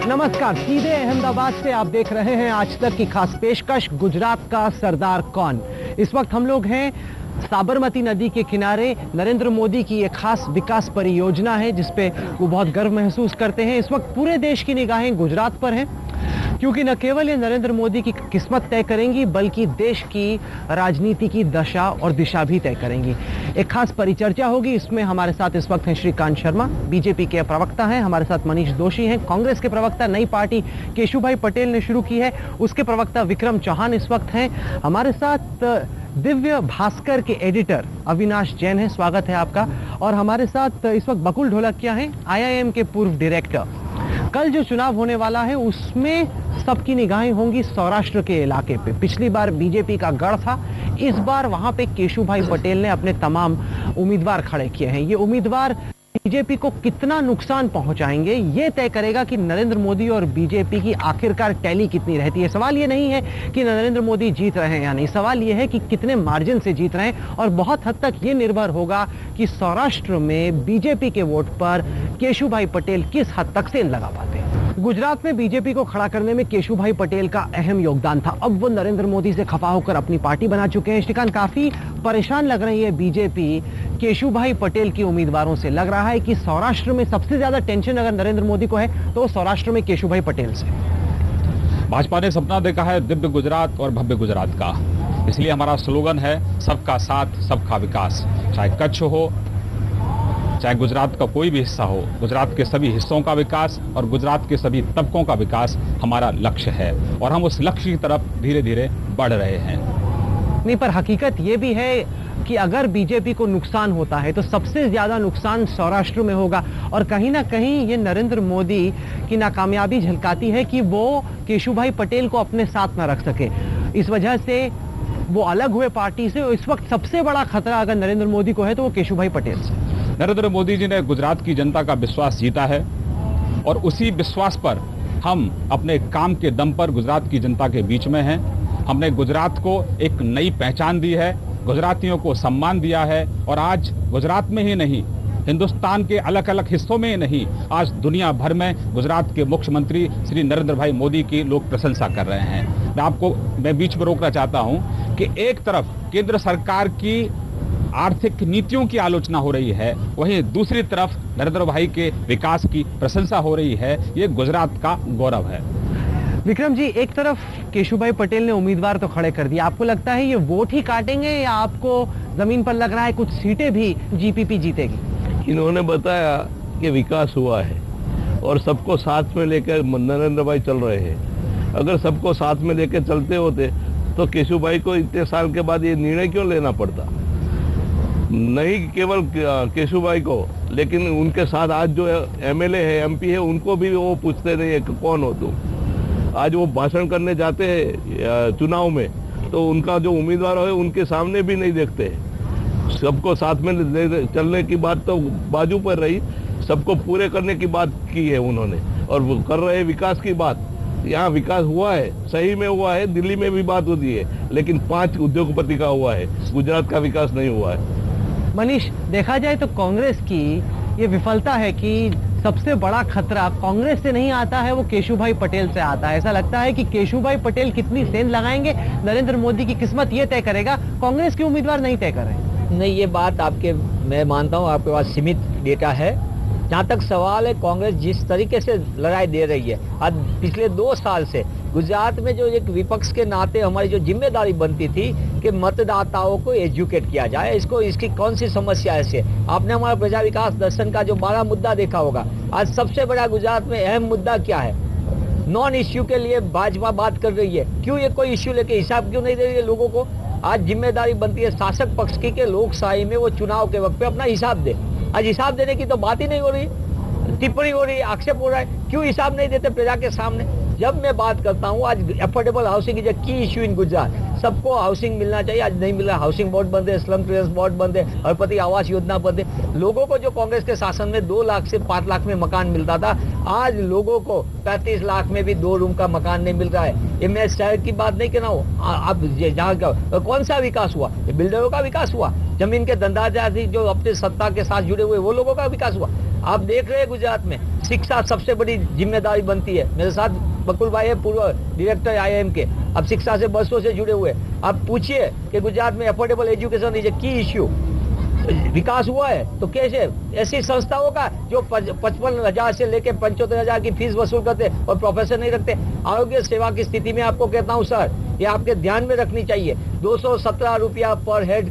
नमस्कार, सीधे अहमदाबाद से आप देख रहे हैं आज तक की खास पेशकश गुजरात का सरदार कौन। इस वक्त हम लोग हैं साबरमती नदी के किनारे। नरेंद्र मोदी की एक खास विकास परियोजना है जिसपे वो बहुत गर्व महसूस करते हैं। इस वक्त पूरे देश की निगाहें गुजरात पर हैं, क्योंकि न केवल ये नरेंद्र मोदी की किस्मत तय करेंगी बल्कि देश की राजनीति की दशा और दिशा भी तय करेंगी। एक खास परिचर्चा होगी। इसमें हमारे साथ इस वक्त हैं श्रीकांत शर्मा, बीजेपी के प्रवक्ता हैं। हमारे साथ मनीष दोशी हैं, कांग्रेस के प्रवक्ता। नई पार्टी केशुभाई पटेल ने शुरू की है, उसके प्रवक्ता विक्रम चौहान इस वक्त हैं। हमारे साथ दिव्य भास्कर के एडिटर अविनाश जैन है, स्वागत है आपका। और हमारे साथ इस वक्त बकुल ढोलकिया हैं, IIM के पूर्व डायरेक्टर। कल जो चुनाव होने वाला है उसमें सबकी निगाहें होंगी सौराष्ट्र के इलाके पे। पिछली बार बीजेपी का गढ़ था, इस बार वहां पे केशुभाई पटेल ने अपने तमाम उम्मीदवार खड़े किए हैं। ये उम्मीदवार बीजेपी को कितना नुकसान पहुंचाएंगे ये तय करेगा कि नरेंद्र मोदी और बीजेपी की आखिरकार टैली कितनी रहती है। सवाल ये नहीं है कि नरेंद्र मोदी जीत रहे हैं या नहीं, सवाल ये है कि कितने मार्जिन से जीत रहे हैं। और बहुत हद तक ये निर्भर होगा कि सौराष्ट्र में बीजेपी के वोट पर केशुभाई पटेल किस हद तक सेंध लगा पाते हैं। गुजरात में बीजेपी को खड़ा करने में केशुभाई पटेल का अहम योगदान था। अब वो नरेंद्र मोदी से खफा होकर अपनी पार्टी बना चुके हैं। श्रीकांत, काफी परेशान लग रही है बीजेपी केशुभाई पटेल के उम्मीदवारों से। लग रहा है कि सौराष्ट्र में सबसे ज्यादा टेंशन अगर नरेंद्र मोदी को है तो सौराष्ट्र में केशुभाई पटेल से। भाजपा ने सपना देखा है दिव्य गुजरात और भव्य गुजरात का, इसलिए हमारा स्लोगन है सबका साथ सबका विकास। चाहे कच्छ हो, चाहे गुजरात का कोई भी हिस्सा हो, गुजरात के सभी हिस्सों का विकास और गुजरात के सभी तबकों का विकास हमारा लक्ष्य है और हम उस लक्ष्य की तरफ धीरे धीरे बढ़ रहे हैं। नहीं, पर हकीकत ये भी है कि अगर बीजेपी को नुकसान होता है तो सबसे ज्यादा नुकसान सौराष्ट्र में होगा। और कहीं ना कहीं ये नरेंद्र मोदी की नाकामयाबी झलकाती है कि वो केशुभाई पटेल को अपने साथ न रख सके। इस वजह से वो अलग हुए पार्टी से। इस वक्त सबसे बड़ा खतरा अगर नरेंद्र मोदी को है तो वो केशुभाई पटेल से। नरेंद्र मोदी जी ने गुजरात की जनता का विश्वास जीता है और उसी विश्वास पर हम अपने काम के दम पर गुजरात की जनता के बीच में हैं। हमने गुजरात को एक नई पहचान दी है, गुजरातियों को सम्मान दिया है और आज गुजरात में ही नहीं, हिंदुस्तान के अलग अलग हिस्सों में ही नहीं, आज दुनिया भर में गुजरात के मुख्यमंत्री श्री नरेंद्र भाई मोदी की लोग प्रशंसा कर रहे हैं। मैं बीच में रोकना चाहता हूं कि एक तरफ केंद्र सरकार की आर्थिक नीतियों की आलोचना हो रही है, वहीं दूसरी तरफ नरेंद्र भाई के विकास की प्रशंसा हो रही है। ये गुजरात का गौरव है। विक्रम जी, एक तरफ केशुभाई पटेल ने उम्मीदवार तो खड़े कर दिए, आपको लगता है ये वोट ही काटेंगे या आपको जमीन पर लग रहा है कुछ सीटें भी जीपीपी जीतेगी? इन्होंने बताया कि विकास हुआ है और सबको साथ में लेकर नरेंद्र भाई चल रहे हैं। अगर सबको साथ में लेकर चलते होते तो केशुभाई को इतने साल के बाद ये निर्णय क्यों लेना पड़ता? नहीं केवल केशुभाई को, लेकिन उनके साथ आज जो MLA है, MP है, उनको भी वो पूछते नहीं है कि कौन हो तुम। आज वो भाषण करने जाते हैं चुनाव में तो उनका जो उम्मीदवार है उनके सामने भी नहीं देखते। सबको साथ में चलने की बात तो बाजू पर रही, सबको पूरे करने की बात की है उन्होंने और वो कर रहे विकास की बात। यहाँ विकास हुआ है, सही में हुआ है, दिल्ली में भी बात होती है, लेकिन 5 उद्योगपति का हुआ है, गुजरात का विकास नहीं हुआ है। मनीष, देखा जाए तो कांग्रेस की ये विफलता है कि सबसे बड़ा खतरा कांग्रेस से नहीं आता है, वो केशुभाई पटेल से आता है। ऐसा लगता है कि केशुभाई पटेल कितनी सेंध लगाएंगे नरेंद्र मोदी की किस्मत ये तय करेगा, कांग्रेस के उम्मीदवार नहीं तय कर रहे। नहीं, ये बात आपके, मैं मानता हूँ आपके पास सीमित डेटा है। जहाँ तक सवाल है, कांग्रेस जिस तरीके से लड़ाई दे रही है आज पिछले 2 साल से गुजरात में, जो एक विपक्ष के नाते हमारी जो जिम्मेदारी बनती थी कि मतदाताओं को एजुकेट किया जाए, इसकी कौन सी समस्या है से आपने हमारा प्रजा विकास दर्शन का जो 12 मुद्दा देखा होगा। आज सबसे बड़ा गुजरात में अहम मुद्दा क्या है? नॉन इश्यू के लिए भाजपा बात कर रही है, क्यों ये कोई इश्यू लेके हिसाब क्यों नहीं दे रही है लोगों को? आज जिम्मेदारी बनती है शासक पक्ष की कि लोकशाही में वो चुनाव के वक्त पे अपना हिसाब दे। आज हिसाब देने की तो बात ही नहीं हो रही, टिप्पणी हो रही है, आक्षेप हो रहा है, क्यों हिसाब नहीं देते प्रजा के सामने? जब मैं बात करता हूँ आज अफोर्डेबल हाउसिंग इज अ की इश्यू इन गुजरात, सबको हाउसिंग मिलना चाहिए, आज नहीं मिल रहा। हाउसिंग बोर्ड बंद है, स्लम क्लियरेंस बोर्ड बंद है, हरपति आवास योजना बंद है। लोगों को जो कांग्रेस के शासन में 2 लाख से 5 लाख में मकान मिलता था, आज लोगों को 35 लाख में भी 2 रूम का मकान नहीं मिल रहा है। ये मैं शहर की बात नहीं कर रहा हूँ, अब जहाँ का कौन सा विकास हुआ? बिल्डरों का विकास हुआ, जमीन के धंधादारी जो अपने सत्ता के साथ जुड़े हुए वो लोगों का विकास हुआ। आप देख रहे हैं गुजरात में शिक्षा सबसे बड़ी जिम्मेदारी बनती है। मेरे साथ बकुल भाई है, पूर्व डायरेक्टर IIM के, अब शिक्षा से बरसों से जुड़े हुए। आप पूछिए कि गुजरात में अफोर्डेबल एजुकेशन इज ए की इश्यू, विकास हुआ है तो कैसे? ऐसी संस्थाओं का जो 55,000 से लेके 75,000 की फीस वसूल करते और प्रोफेसर नहीं रखते। आरोग्य सेवा की स्थिति में आपको कहता हूँ सर, ये आपके ध्यान में रखनी चाहिए। 217 रुपया पर हेड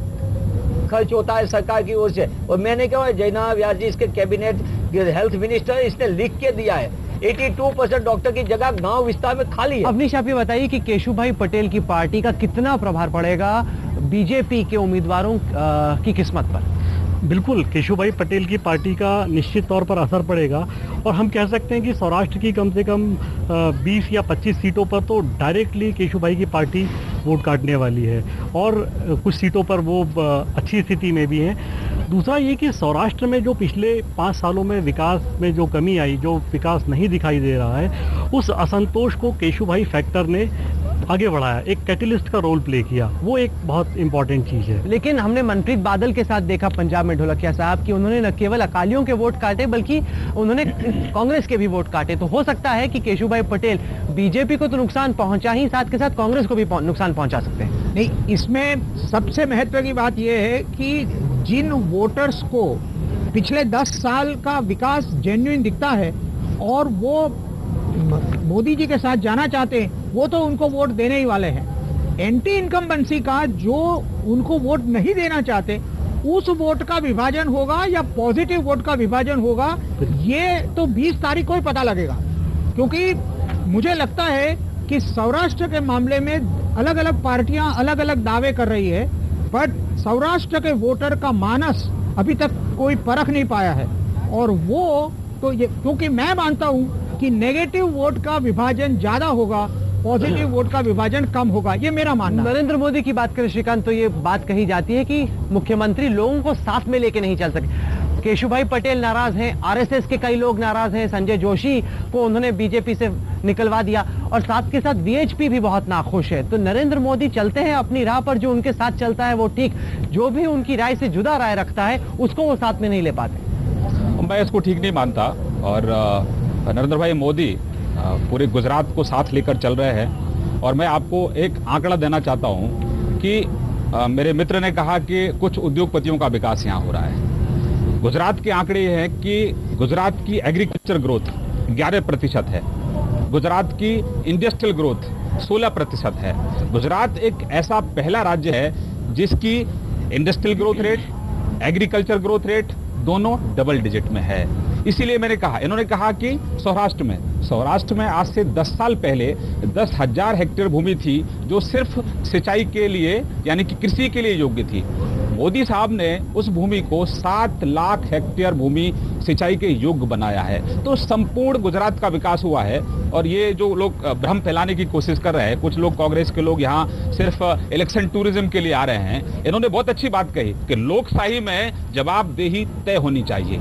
खर्च होता है सरकार की ओर से, और मैंने कहा जयनारायण व्यास जी इसके कैबिनेट हेल्थ मिनिस्टर, इसने लिख के दिया है 82% डॉक्टर की जगह गांव विस्तार में खाली है। अवनीश, आप ये बताइए कि केशुभाई पटेल की पार्टी का कितना प्रभाव पड़ेगा बीजेपी के उम्मीदवारों की किस्मत पर? बिल्कुल, केशुभाई पटेल की पार्टी का निश्चित तौर पर असर पड़ेगा, और हम कह सकते हैं कि सौराष्ट्र की कम से कम 20 या 25 सीटों पर तो डायरेक्टली केशुभाई की पार्टी वोट काटने वाली है, और कुछ सीटों पर वो अच्छी स्थिति में भी हैं। दूसरा ये कि सौराष्ट्र में जो पिछले 5 सालों में विकास में जो कमी आई, जो विकास नहीं दिखाई दे रहा है, उस असंतोष को केशुभाई फैक्टर ने आगे बढ़ाया, एक कैटलिस्ट का रोल प्ले किया। वो एक बहुत इंपॉर्टेंट चीज है। लेकिन हमने मनप्रीत बादल के साथ देखा पंजाब में ढोलकिया साहब कि उन्होंने न केवल अकालियों के वोट काटे बल्कि उन्होंने कांग्रेस के भी वोट काटे। तो हो सकता है कि केशुभाई पटेल बीजेपी को तो नुकसान पहुंचा ही, साथ के साथ कांग्रेस को भी नुकसान पहुंचा सकते हैं। नहीं, इसमें सबसे महत्व की बात यह है कि जिन वोटर्स को पिछले 10 साल का विकास जेन्युइन दिखता है और वो मोदी जी के साथ जाना चाहते हैं, वो तो उनको वोट देने ही वाले हैं। एंटी इनकम्बेंसी का जो उनको वोट नहीं देना चाहते, उस वोट का विभाजन होगा या पॉजिटिव वोट का विभाजन होगा, ये तो 20 तारीख को ही पता लगेगा। क्योंकि मुझे लगता है कि सौराष्ट्र के मामले में अलग अलग पार्टियां अलग अलग दावे कर रही है, बट सौराष्ट्र के वोटर का मानस अभी तक कोई परख नहीं पाया है। और वो तो ये, क्योंकि मैं मानता हूं कि नेगेटिव वोट का विभाजन ज्यादा होगा, पॉजिटिव वोट का विभाजन कम होगा, ये मेरा मानना है। नरेंद्र मोदी की बात करें श्रीकांत, तो ये बात कही जाती है कि मुख्यमंत्री लोगों को साथ में लेके नहीं चल सके। केशुभाई पटेल नाराज हैं, आरएसएस के कई लोग नाराज हैं, संजय जोशी को उन्होंने बीजेपी से निकलवा दिया, और साथ के साथ वीएचपी भी बहुत नाखुश है। तो नरेंद्र मोदी चलते हैं अपनी राह पर, जो उनके साथ चलता है वो ठीक, जो भी उनकी राय से जुदा राय रखता है उसको वो साथ में नहीं ले पाते। मैं इसको ठीक नहीं मानता, और नरेंद्र भाई मोदी पूरे गुजरात को साथ लेकर चल रहे हैं। और मैं आपको एक आंकड़ा देना चाहता हूं कि मेरे मित्र ने कहा कि कुछ उद्योगपतियों का विकास यहां हो रहा है। गुजरात के आंकड़े ये हैं कि गुजरात की एग्रीकल्चर ग्रोथ 11% है, गुजरात की इंडस्ट्रियल ग्रोथ 16% है। गुजरात एक ऐसा पहला राज्य है जिसकी industrial growth rate, agriculture growth rate दोनों डबल डिजिट में है। इसीलिए मैंने कहा, इन्होंने कहा कि सौराष्ट्र में आज से 10 साल पहले 10,000 हेक्टेयर भूमि थी जो सिर्फ सिंचाई के लिए यानी कि कृषि के लिए योग्य थी। मोदी साहब ने उस भूमि को 7 लाख हेक्टेयर भूमि सिंचाई के योग्य बनाया है। तो संपूर्ण गुजरात का विकास हुआ है। और ये जो लोग भ्रम फैलाने की कोशिश कर रहे हैं, कुछ लोग कांग्रेस के लोग यहाँ सिर्फ इलेक्शन टूरिज्म के लिए आ रहे हैं, इन्होंने बहुत अच्छी बात कही कि लोकशाही में जवाबदेही तय होनी चाहिए।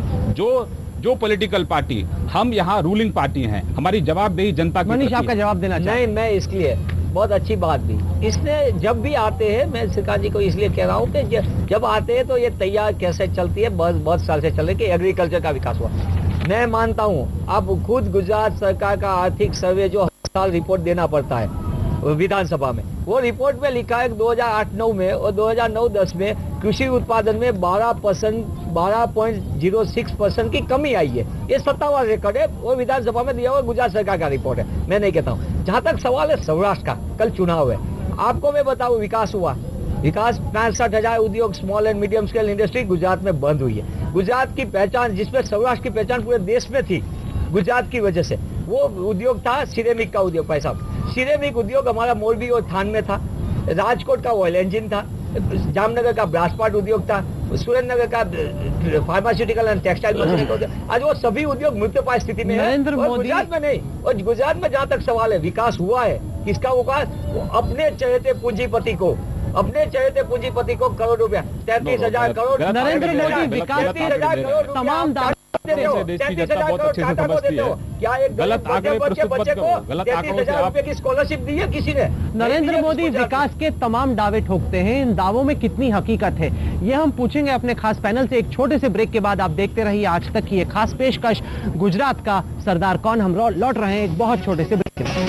जो पॉलिटिकल पार्टी, हम यहाँ रूलिंग पार्टी हैं, हमारी जवाबदेही जनता की। मनीष, आपका जवाब देना चाहिए। नहीं, मैं इसलिए बहुत अच्छी बात भी, इसने जब भी आते हैं, मैं श्रीकांत जी को इसलिए कह रहा हूँ कि जब आते हैं तो ये तैयार कैसे चलती है, बहुत साल से चल रही कि एग्रीकल्चर का विकास हुआ। मैं मानता हूँ, अब खुद गुजरात सरकार का आर्थिक सर्वे जो हर साल रिपोर्ट देना पड़ता है विधानसभा में, वो रिपोर्ट में लिखा है 2008-9 में और 2009-10 में कृषि उत्पादन में 12.06% की कमी आई है। ये सत्तावार रिकॉर्ड है, वो विधानसभा में दिया हुआ गुजरात सरकार का रिपोर्ट है, मैं नहीं कहता हूँ। जहां तक सवाल है सौराष्ट्र का, कल चुनाव है, आपको मैं बताऊं विकास हुआ, विकास 65,000 उद्योग small and medium scale industry Gujarat में बंद हुई है। गुजरात की पहचान, जिसमें सौराष्ट्र की पहचान पूरे देश में थी गुजरात की वजह से, वो उद्योग था सिरेमिक का उद्योग। भाई साहब, सिरेमिक उद्योग हमारा मोरबी और थान में था, राजकोट का ऑयल इंजन था, जामनगर का ब्रासपाट उद्योग था, सुरेंद्रनगर का फार्मास्यूटिकल एंड टेक्सटाइल मशीनरी का उद्योग। आज वो सभी उद्योग मृत्युपाय स्थिति में है, और गुजरात में नहीं। और गुजरात में जहां तक सवाल है विकास हुआ है, किसका होगा? अपने चहेते पूंजीपति को करोड़ रुपया, 33,000 करोड़। नरेंद्र मोदी विकास 33,000 करोड़ तमाम देते हो, देश की 33,000 जनता बहुत अच्छे से टाटा को समझती देते हो। है। क्या एक गलत आंकड़े प्रस्तुत मत बच्चे करो, को गलत आंकड़ों से 33,000 आप रुपए की स्कॉलरशिप दी है किसी ने? नरेंद्र मोदी विकास के तमाम दावे ठोकते हैं, इन दावों में कितनी हकीकत है ये हम पूछेंगे अपने खास पैनल से। एक छोटे से ब्रेक के बाद आप देखते रहिए आज तक की ये खास पेशकश गुजरात का सरदार कौन। हम लौट रहे हैं एक बहुत छोटे से ब्रेक के बाद।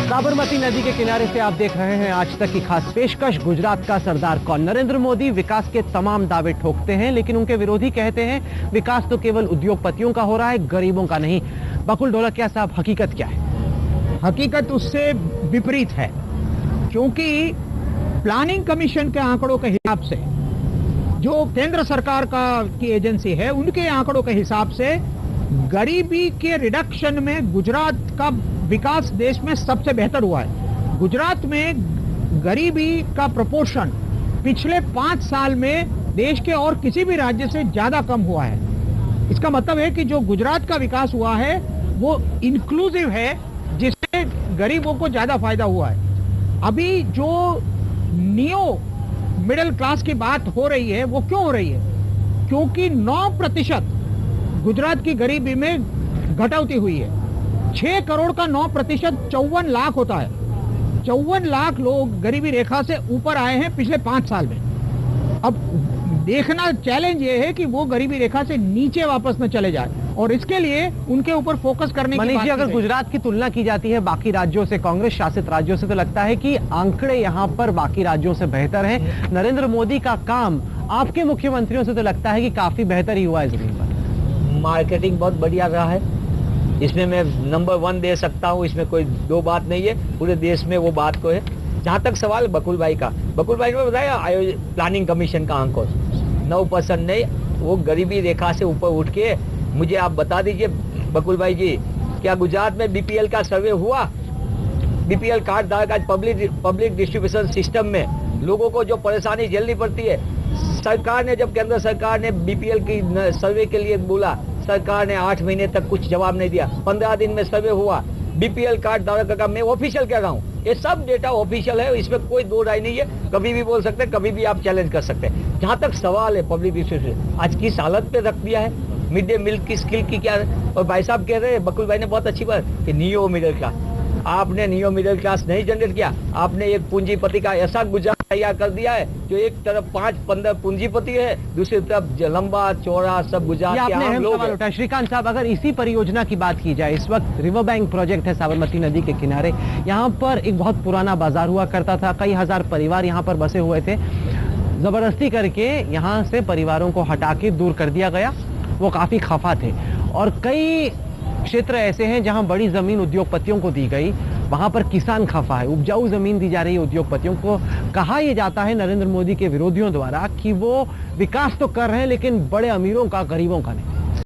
साबरमती नदी के किनारे से आप देख रहे हैं आज तक की खास पेशकश गुजरात का सरदार कौन। नरेंद्र मोदी विकास के तमाम दावे ठोकते हैं, लेकिन उनके विरोधी कहते हैं विकास तो केवल उद्योगपतियों का हो रहा है, गरीबों का नहीं। बकुल ढोलकिया साहब, हकीकत क्या है? हकीकत उससे विपरीत है, क्योंकि प्लानिंग कमीशन के आंकड़ों के हिसाब से, जो केंद्र सरकार की एजेंसी है, उनके आंकड़ों के हिसाब से गरीबी के रिडक्शन में गुजरात का विकास देश में सबसे बेहतर हुआ है। गुजरात में गरीबी का प्रोपोर्शन पिछले 5 साल में देश के और किसी भी राज्य से ज्यादा कम हुआ है। इसका मतलब है कि जो गुजरात का विकास हुआ है वो इंक्लूसिव है, जिससे गरीबों को ज्यादा फायदा हुआ है। अभी जो नियो मिडिल क्लास की बात हो रही है वो क्यों हो रही है? क्योंकि 9% गुजरात की गरीबी में घटौती हुई है। 6 करोड़ का 9% 54 लाख होता है। 54 लाख लोग गरीबी रेखा से ऊपर आए हैं पिछले 5 साल में। अब देखना चैलेंज ये है कि वो गरीबी रेखा से नीचे वापस न चले जाए, और इसके लिए उनके ऊपर फोकस करने की मनीष जी, अगर गुजरात की तुलना की जाती है बाकी राज्यों से, कांग्रेस शासित राज्यों से, तो लगता है कि आंकड़े यहाँ पर बाकी राज्यों से बेहतर हैं। नरेंद्र मोदी का काम आपके मुख्यमंत्रियों से तो लगता है कि काफी बेहतर ही हुआ है जमीन पर। मार्केटिंग बहुत बढ़िया रहा है, इसमें मैं नंबर 1 दे सकता हूँ, इसमें कोई दो बात नहीं है, पूरे देश में वो बात को है। जहाँ तक सवाल बकुल भाई का, बकुल भाई ने बताया प्लानिंग कमीशन का आंकड़ा 9% नहीं, वो गरीबी रेखा से ऊपर उठ के। मुझे आप बता दीजिए बकुल भाई जी, क्या गुजरात में बीपीएल का सर्वे हुआ? बीपीएल कार्ड धारक आज पब्लिक डिस्ट्रीब्यूशन सिस्टम में लोगों को जो परेशानी झेलनी पड़ती है, सरकार ने, जब केंद्र सरकार ने बीपीएल की सर्वे के लिए बोला, सरकार ने 8 महीने तक कुछ जवाब नहीं दिया। 15 दिन में सर्वे हुआ, बीपीएल कार्ड धारक का, मैं ऑफिशियल कह रहा हूँ, ये सब डेटा ऑफिशियल है, इसमें कोई दो राय नहीं है। कभी भी बोल सकते हैं, कभी भी आप चैलेंज कर सकते हैं। जहाँ तक सवाल है पब्लिक डिस्ट्रीब्यूशन, आज किस हालत पे रख दिया है, मिड डे मील की स्किल की क्या है? और भाई साहब कह रहे हैं, बकुल भाई ने बहुत अच्छी बात कि नियो मिडिल क्लास, आपने नियो मिडिल क्लास नहीं जनरेट किया, आपने एक पूंजीपति का ऐसा गुजरात तैयार कर दिया है जो एक तरफ 5-15 पूंजीपति है, दूसरी तरफ लंबा चौड़ा सब गुजरात के आम लोग हैं। उठा श्रीकांत साहब, अगर इसी परियोजना की बात की जाए, इस वक्त रिवर बैंक प्रोजेक्ट है साबरमती नदी के किनारे, यहाँ पर एक बहुत पुराना बाजार हुआ करता था, कई हजार परिवार यहाँ पर बसे हुए थे। जबरदस्ती करके यहाँ से परिवारों को हटा के दूर कर दिया गया, वो काफी खफा थे। और कई क्षेत्र ऐसे हैं जहां बड़ी जमीन उद्योगपतियों को दी गई, वहां पर किसान खफा है, उपजाऊ जमीन दी जा रही है उद्योगपतियों को। कहा यह जाता है नरेंद्र मोदी के विरोधियों द्वारा कि वो विकास तो कर रहे हैं लेकिन बड़े अमीरों का, गरीबों का नहीं।